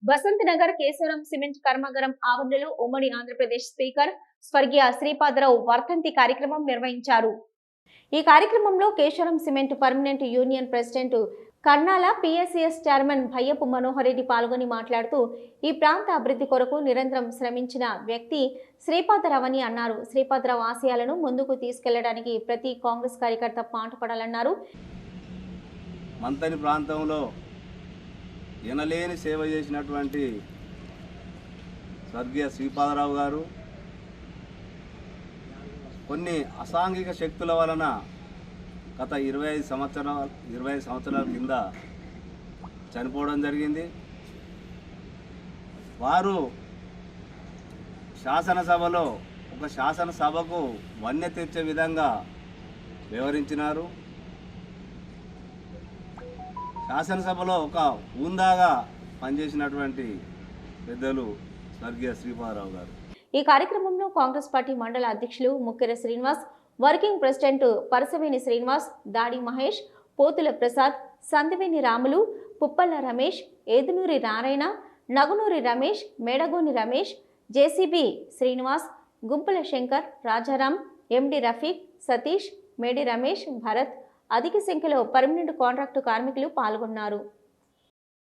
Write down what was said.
Vasant Nagar Kesavaram cement కర్మాగారం ఆవరణలో ఉమ్మడి ఆంధ్రప్రదేశ్ స్పీకర్ స్వర్గీయ శ్రీపాదరావు వర్ధంతి కార్యక్రమం నిర్వహించారు. ఈ కార్యక్రమంలో Kesavaram cement permanent union president Karnala PSCS chairman Bhayyapu Manohar Reddy పాల్గొని మాట్లాడుతూ ఈ ప్రాంత అభివృద్ధి కొరకు నిరంతరం శ్రమించిన వ్యక్తి శ్రీపాదరావు అని అన్నారు. శ్రీపాదరావు ఆశయాలను ముందుకు తీసుకెళ్లడానికి ప్రతి కాంగ్రెస్ కార్యకర్త పాటుపడాలన్నారు. మంతని ప్రాంతంలో ఎనలేని సేవ చేసినటువంటి స్వర్గీయ శ్రీపాదరావు గారు కొన్ని అసాంఘిక శక్తుల వలన గత 25 సంవత్సరాల కింద చనిపోవడం జరిగింది. వారు శాసనసభలో ఒక శాసనసభకు వన్నె తెచ్చే విధంగా వ్యవహరించినారు. శాసనసభలో ఒక హుందాగా పనిచేసినటువంటి పెద్దలు స్వర్గీయ శ్రీపాదరావు గారు. ఈ కార్యక్రమంలో కాంగ్రెస్ పార్టీ మండల అధ్యక్షులు ముక్కెర శ్రీనివాస్, వర్కింగ్ ప్రెసిడెంట్ పరసవేణి శ్రీనివాస్, దాడి మహేష్, పోతుల ప్రసాద్, సందివేని రాములు, పుప్పల్ల రమేష్, ఏదునూరి నారాయణ, నగునూరి రమేష్, మేడగోని రమేష్, జేసీబీ శ్రీనివాస్, గుంపుల శంకర్, రాజారాం, ఎండి రఫీక్, సతీష్, మేడి రమేష్, భరత్, అధిక సంఖ్యలో పర్మనెంట్ కాంట్రాక్టు కార్మికులు పాల్గొన్నారు.